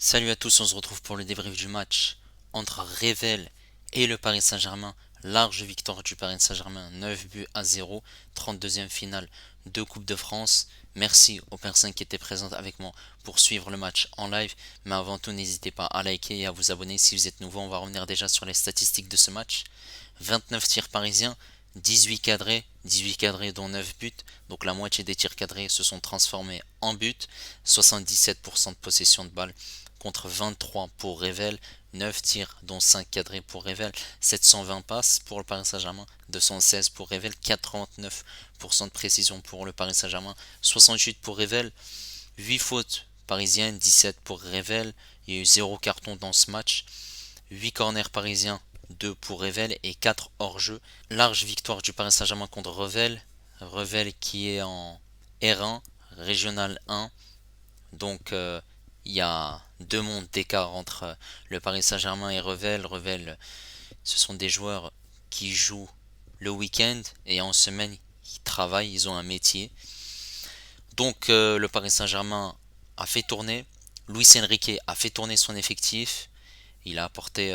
Salut à tous, on se retrouve pour le débrief du match entre Revel et le Paris Saint-Germain. Large victoire du Paris Saint-Germain, 9 buts à 0, 32e finale de Coupe de France. Merci aux personnes qui étaient présentes avec moi pour suivre le match en live. Mais avant tout, n'hésitez pas à liker et à vous abonner si vous êtes nouveau. On va revenir déjà sur les statistiques de ce match. 29 tirs parisiens, 18 cadrés dont 9 buts. Donc la moitié des tirs cadrés se sont transformés en buts. 77% de possession de balle contre 23 pour Revel, 9 tirs dont 5 cadrés pour Revel, 720 passes pour le Paris Saint-Germain, 216 pour Revel, 89% de précision pour le Paris Saint-Germain, 68 pour Revel, 8 fautes parisiennes, 17 pour Revel, il y a eu 0 carton dans ce match, 8 corners parisiens, 2 pour Revel et 4 hors-jeu. Large victoire du Paris Saint-Germain contre Revel, Revel qui est en R1, Régional 1, donc il y a deux mondes d'écart entre le Paris Saint-Germain et Revel. Revel, ce sont des joueurs qui jouent le week-end et en semaine ils travaillent, ils ont un métier. Donc le Paris Saint-Germain a fait tourner, Luis Enrique a fait tourner son effectif, il a apporté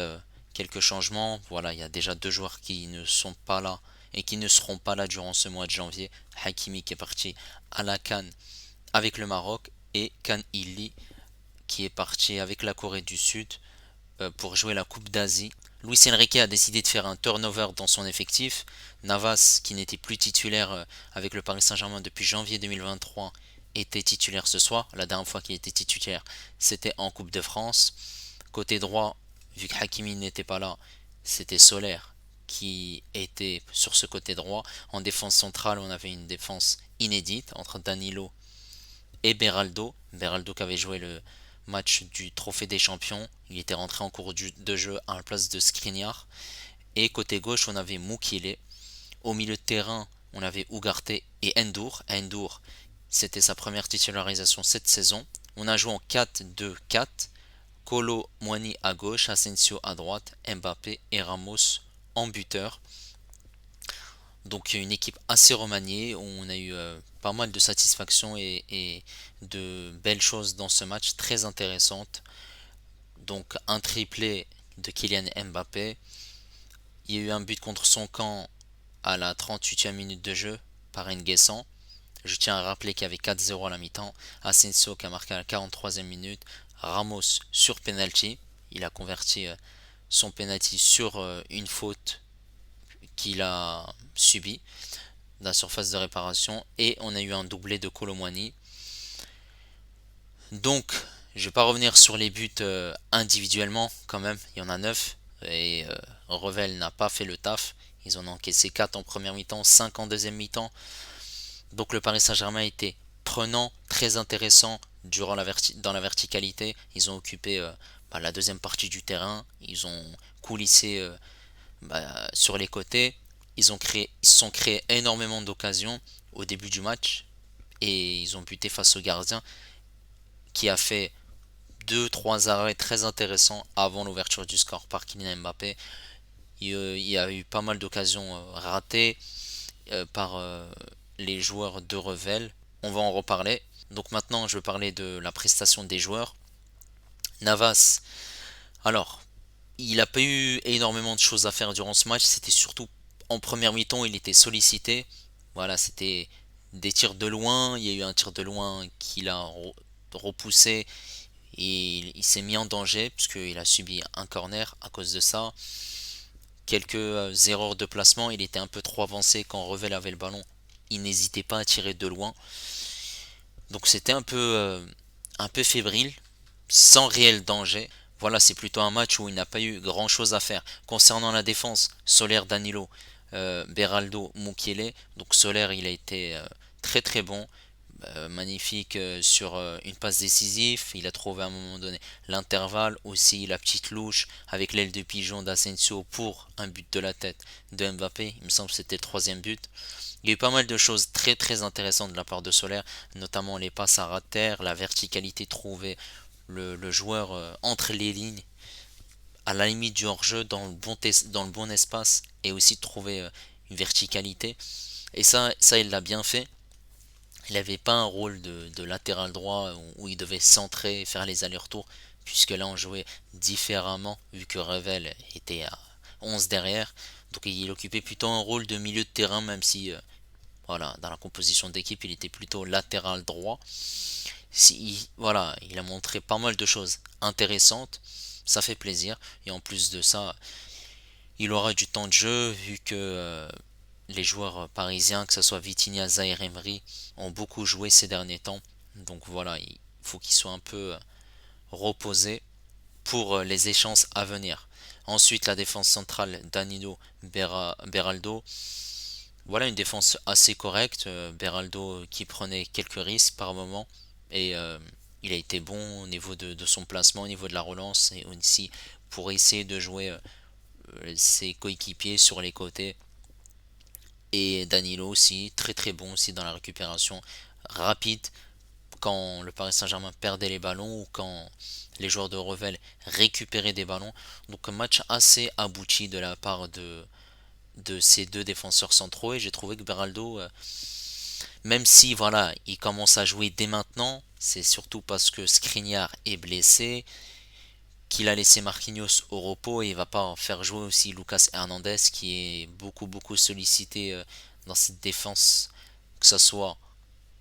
quelques changements. Voilà, il y a déjà deux joueurs qui ne sont pas là et qui ne seront pas là durant ce mois de janvier. Hakimi qui est parti à la CAN avec le Maroc et Kan Illy qui est parti avec la Corée du Sud pour jouer la Coupe d'Asie. Luis Enrique a décidé de faire un turnover dans son effectif. Navas, qui n'était plus titulaire avec le Paris Saint-Germain depuis janvier 2023, était titulaire ce soir. La dernière fois qu'il était titulaire, c'était en Coupe de France. Côté droit, vu que Hakimi n'était pas là, c'était Solaire qui était sur ce côté droit. En défense centrale, on avait une défense inédite entre Danilo et Beraldo. Beraldo qui avait joué le match du Trophée des Champions. Il était rentré en cours de jeu à la place de Skriniar. Et côté gauche, on avait Mukile. Au milieu de terrain, on avait Ugarte et Endur. Endur, c'était sa première titularisation cette saison. On a joué en 4-2-4. Kolo Muani à gauche, Asensio à droite, Mbappé et Ramos en buteur. Donc une équipe assez remaniée, on a eu pas mal de satisfaction et de belles choses dans ce match, très intéressantes. Donc un triplé de Kylian Mbappé, il y a eu un but contre son camp à la 38e minute de jeu par N'Guessan. Je tiens à rappeler qu'il y avait 4-0 à la mi-temps, Asensio qui a marqué à la 43e minute, Ramos sur penalty, il a converti son penalty sur une faute qu'il a subie de la surface de réparation et on a eu un doublé de Colomwani. Donc, je vais pas revenir sur les buts individuellement quand même, il y en a 9 et Revel n'a pas fait le taf. Ils en ont encaissé 4 en première mi-temps, 5 en deuxième mi-temps. Donc le Paris Saint-Germain était prenant, très intéressant dans la verticalité. Ils ont occupé la deuxième partie du terrain, ils ont coulissé sur les côtés. Ils se sont créés énormément d'occasions au début du match et ils ont buté face au gardien qui a fait deux trois arrêts très intéressants avant l'ouverture du score par Kylian Mbappé. Il y a eu pas mal d'occasions ratées par les joueurs de Revel. On va en reparler. Donc maintenant, je vais parler de la prestation des joueurs. Navas, alors, il n'a pas eu énormément de choses à faire durant ce match. C'était surtout en première mi-temps, il était sollicité. Voilà, c'était des tirs de loin. Il y a eu un tir de loin qu'il a repoussé et il s'est mis en danger puisqu'il a subi un corner à cause de ça. Quelques erreurs de placement, il était un peu trop avancé quand Revel avait le ballon. Il n'hésitait pas à tirer de loin. Donc c'était un peu fébrile, sans réel danger. Voilà, c'est plutôt un match où il n'a pas eu grand chose à faire. Concernant la défense, Soler, Danilo, Beraldo, Mukiele. Donc Soler, il a été très très bon. Magnifique sur une passe décisive. Il a trouvé à un moment donné l'intervalle, aussi la petite louche avec l'aile de pigeon d'Asensio pour un but de la tête de Mbappé. Il me semble que c'était le troisième but. Il y a eu pas mal de choses très très intéressantes de la part de Soler, notamment les passes à ras de terre, la verticalité trouvée, le joueur entre les lignes, à la limite du hors-jeu, dans le bon espace, et aussi trouver une verticalité. Et ça il l'a bien fait. Il n'avait pas un rôle de latéral droit où il devait centrer, faire les allers-retours, puisque là on jouait différemment vu que Revel était à 11 derrière. Donc il occupait plutôt un rôle de milieu de terrain, même si voilà, dans la composition d'équipe il était plutôt latéral droit. Voilà, il a montré pas mal de choses intéressantes, ça fait plaisir. Et en plus de ça, il aura du temps de jeu vu que les joueurs parisiens, que ce soit Vitinha, Zaïre Emery, ont beaucoup joué ces derniers temps. Donc voilà, il faut qu'il soit un peu reposé pour les échéances à venir. Ensuite, la défense centrale, Danilo Beraldo. Voilà une défense assez correcte. Beraldo qui prenait quelques risques par moment. Et il a été bon au niveau de son placement, au niveau de la relance. Et aussi pour essayer de jouer ses coéquipiers sur les côtés. Et Danilo aussi, très très bon aussi dans la récupération rapide quand le Paris Saint-Germain perdait les ballons ou quand les joueurs de Revel récupéraient des ballons. Donc un match assez abouti de la part de ces deux défenseurs centraux et j'ai trouvé que Beraldo, même si voilà, il commence à jouer dès maintenant, c'est surtout parce que Skriniar est blessé, qu'il a laissé Marquinhos au repos et il va pas faire jouer aussi Lucas Hernandez qui est beaucoup sollicité dans cette défense, que ce soit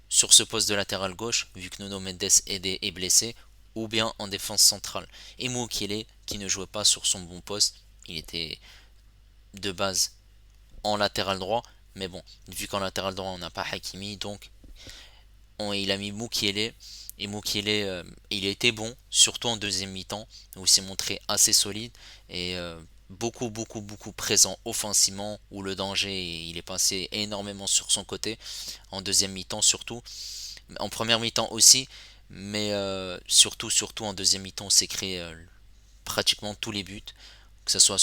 sur ce poste de latéral gauche, vu que Nuno Mendes est blessé, ou bien en défense centrale. Et Mukele, qui ne jouait pas sur son bon poste, il était de base en latéral droit, mais bon, vu qu'en latéral droit on n'a pas Hakimi, donc il a mis Mukele, et Mukele, il a été bon, surtout en deuxième mi-temps, où il s'est montré assez solide, et beaucoup présent offensivement, où le danger, il est passé énormément sur son côté, en deuxième mi-temps surtout, en première mi-temps aussi, mais surtout en deuxième mi-temps, on s'est créé pratiquement tous les buts, que ce soit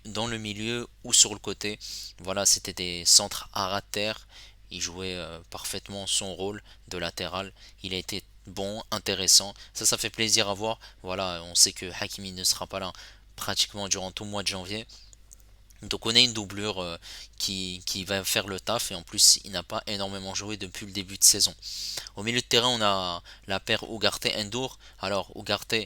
dans le milieu ou sur le côté. Voilà, c'était des centres à ras de terre. Il jouait parfaitement son rôle de latéral. Il a été bon, intéressant. Ça fait plaisir à voir. Voilà, on sait que Hakimi ne sera pas là pratiquement durant tout le mois de janvier. Donc on a une doublure qui va faire le taf et en plus il n'a pas énormément joué depuis le début de saison. Au milieu de terrain on a la paire Ugarte-Endur. Alors Ugarte,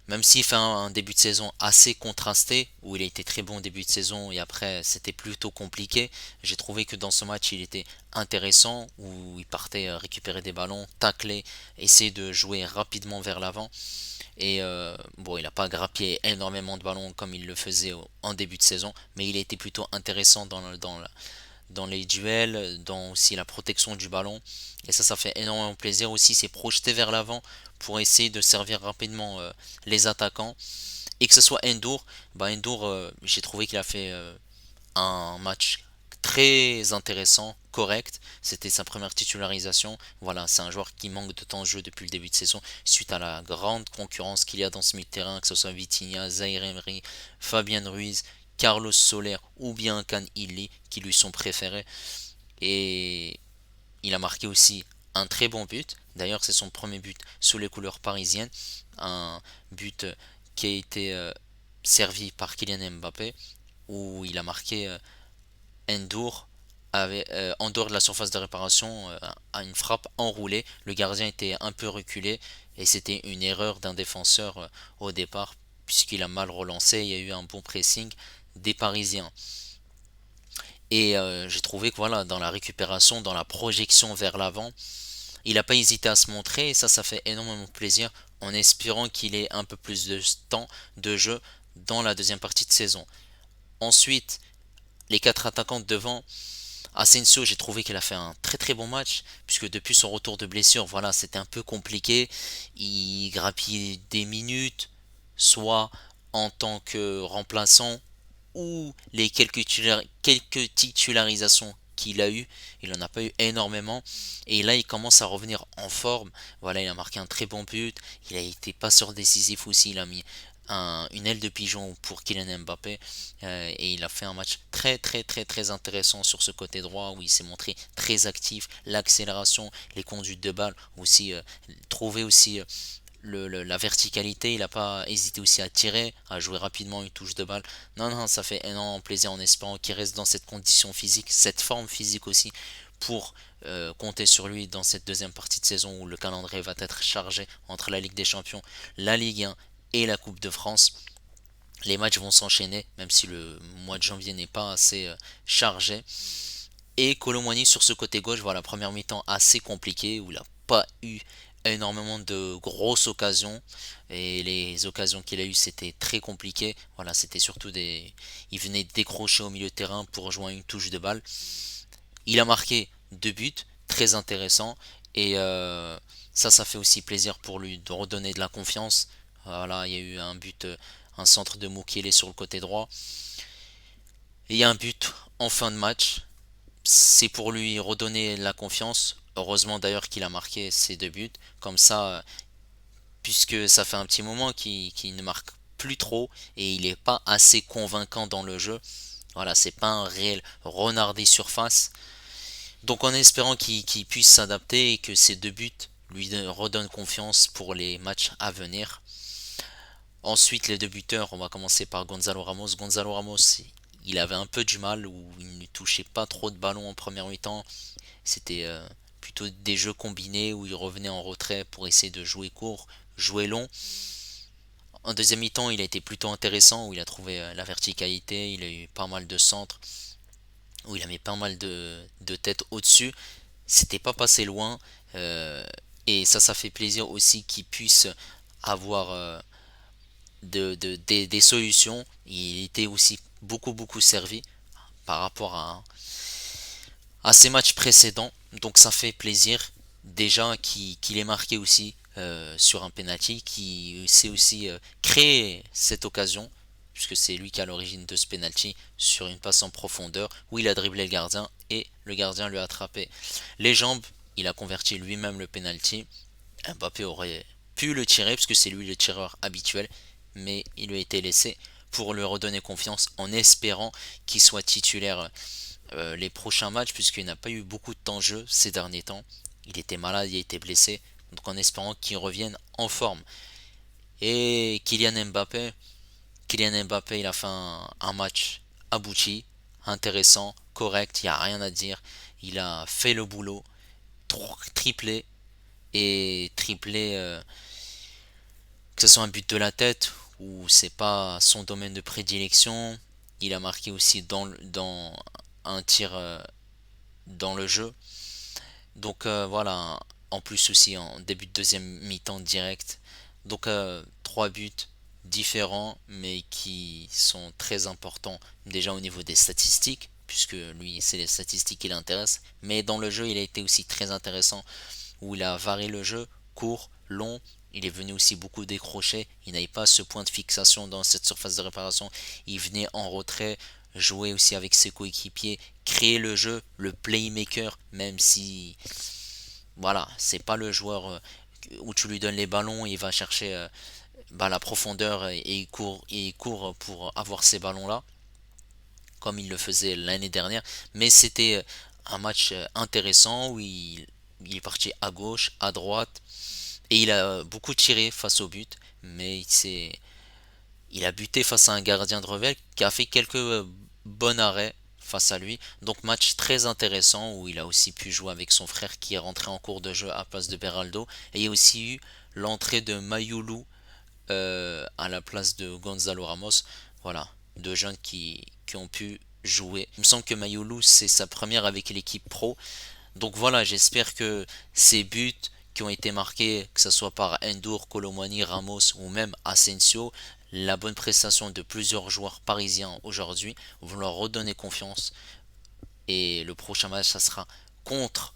même s'il fait un début de saison assez contrasté, où il a été très bon au début de saison et après c'était plutôt compliqué, j'ai trouvé que dans ce match il était intéressant, où il partait récupérer des ballons, tacler, essayer de jouer rapidement vers l'avant. Et bon, il n'a pas grappillé énormément de ballons comme il le faisait en début de saison, mais il a été plutôt intéressant dans les duels, dans aussi la protection du ballon. Et ça fait énormément plaisir aussi. C'est projeté vers l'avant pour essayer de servir rapidement les attaquants. Et que ce soit Endur, Endur, j'ai trouvé qu'il a fait un match très intéressant, correct. C'était sa première titularisation. Voilà, c'est un joueur qui manque de temps de jeu depuis le début de saison, suite à la grande concurrence qu'il y a dans ce milieu de terrain, que ce soit Vitinha, Zaïre Emery, Fabien Ruiz, Carlos Soler ou bien Can Illy, qui lui sont préférés. Et il a marqué aussi un très bon but. D'ailleurs, c'est son premier but sous les couleurs parisiennes. Un but qui a été servi par Kylian Mbappé, où il a marqué Endur en dehors de la surface de réparation à une frappe enroulée. Le gardien était un peu reculé et c'était une erreur d'un défenseur au départ puisqu'il a mal relancé. Il y a eu un bon pressing des Parisiens. Et j'ai trouvé que voilà, dans la récupération, dans la projection vers l'avant, il n'a pas hésité à se montrer et ça fait énormément plaisir en espérant qu'il ait un peu plus de temps de jeu dans la deuxième partie de saison. Ensuite, les quatre attaquants de devant, Asensio, j'ai trouvé qu'il a fait un très bon match, puisque depuis son retour de blessure, voilà, c'était un peu compliqué. Il grappillait des minutes, soit en tant que remplaçant, ou les quelques titularisations qu'il a eu, il n'en a pas eu énormément. Et là, il commence à revenir en forme. Voilà, il a marqué un très bon but. Il a été passeur décisif aussi. Il a mis une aile de pigeon pour Kylian Mbappé et il a fait un match très intéressant sur ce côté droit où il s'est montré très actif, l'accélération, les conduites de balle aussi, trouver aussi la verticalité, il n'a pas hésité aussi à tirer, à jouer rapidement une touche de balle. Non, ça fait énormément plaisir en espérant qu'il reste dans cette condition physique, cette forme physique aussi, pour compter sur lui dans cette deuxième partie de saison où le calendrier va être chargé entre la Ligue des Champions, la Ligue 1 et la Coupe de France. Les matchs vont s'enchaîner, même si le mois de janvier n'est pas assez chargé. Et Kolo Muani sur ce côté gauche, voilà, première mi-temps assez compliquée où il n'a pas eu énormément de grosses occasions et les occasions qu'il a eues c'était très compliqué. Voilà, c'était surtout il venait décrocher au milieu de terrain pour rejoindre une touche de balle. Il a marqué 2 buts, très intéressant et ça fait aussi plaisir pour lui de redonner de la confiance. Voilà, il y a eu un but, un centre de Mukiele sur le côté droit et il y a un but en fin de match. C'est pour lui redonner la confiance. Heureusement d'ailleurs qu'il a marqué ces 2 buts. Comme ça, puisque ça fait un petit moment qu'il ne marque plus trop et il n'est pas assez convaincant dans le jeu. Voilà, c'est pas un réel renard des surfaces. Donc en espérant qu'il puisse s'adapter et que ces 2 buts lui redonnent confiance pour les matchs à venir. Ensuite, les 2 buteurs, on va commencer par Gonzalo Ramos. Gonzalo Ramos, il avait un peu du mal, où il ne touchait pas trop de ballons en première mi-temps. C'était plutôt des jeux combinés où il revenait en retrait pour essayer de jouer court, jouer long. En deuxième mi-temps, il a été plutôt intéressant, où il a trouvé la verticalité, il a eu pas mal de centres, où il a mis pas mal de têtes au-dessus. C'était pas passé loin, et ça fait plaisir aussi qu'il puisse avoir des solutions. Il était aussi beaucoup servi par rapport à ses matchs précédents. Donc ça fait plaisir déjà qu'il ait marqué aussi sur un penalty, qui sait aussi créer cette occasion, puisque c'est lui qui a l'origine de ce penalty sur une passe en profondeur où il a dribblé le gardien et le gardien lui a attrapé les jambes. Il a converti lui-même le penalty. Mbappé aurait pu le tirer puisque c'est lui le tireur habituel, mais il lui a été laissé pour lui redonner confiance en espérant qu'il soit titulaire les prochains matchs, puisqu'il n'a pas eu beaucoup de temps de jeu ces derniers temps. Il était malade, il a été blessé, donc en espérant qu'il revienne en forme. Et Kylian Mbappé, il a fait un match abouti, intéressant, correct, il n'y a rien à dire. Il a fait le boulot, triplé, et triplé, que ce soit un but de la tête ou c'est pas son domaine de prédilection. Il a marqué aussi dans un tir dans le jeu. Donc voilà, en plus aussi en début de deuxième mi-temps direct. Donc 3 buts différents mais qui sont très importants déjà au niveau des statistiques, puisque lui c'est les statistiques qui l'intéressent, mais dans le jeu il a été aussi très intéressant où il a varié le jeu, court, long. Il est venu aussi beaucoup décrocher. Il n'avait pas ce point de fixation dans cette surface de réparation. Il venait en retrait, jouer aussi avec ses coéquipiers, créer le jeu, le playmaker, même si voilà, c'est pas le joueur où tu lui donnes les ballons, il va chercher la profondeur et il court pour avoir ces ballons là, comme il le faisait l'année dernière. Mais c'était un match intéressant où il est parti à gauche, à droite, et il a beaucoup tiré face au but, mais il a buté face à un gardien de Revel qui a fait quelques bons arrêts face à lui. Donc match très intéressant où il a aussi pu jouer avec son frère qui est rentré en cours de jeu à place de Beraldo. Et il y a aussi eu l'entrée de Mayulu à la place de Gonzalo Ramos. Voilà, 2 jeunes qui ont pu jouer. Il me semble que Mayulu c'est sa première avec l'équipe pro. Donc voilà, j'espère que ces buts qui ont été marqués, que ce soit par Endur, Kolo Muani, Ramos ou même Asensio, la bonne prestation de plusieurs joueurs parisiens aujourd'hui vont leur redonner confiance. Et le prochain match, ça sera contre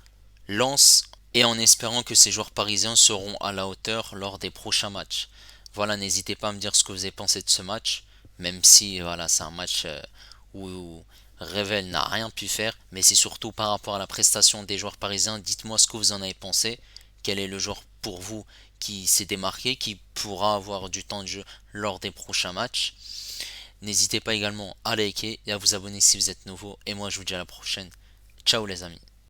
Lens. Et en espérant que ces joueurs parisiens seront à la hauteur lors des prochains matchs. Voilà, n'hésitez pas à me dire ce que vous avez pensé de ce match. Même si voilà, c'est un match où Revel n'a rien pu faire, mais c'est surtout par rapport à la prestation des joueurs parisiens. Dites-moi ce que vous en avez pensé. Quel est le joueur pour vous qui s'est démarqué, qui pourra avoir du temps de jeu lors des prochains matchs. N'hésitez pas également à liker et à vous abonner si vous êtes nouveau. Et moi je vous dis à la prochaine. Ciao les amis.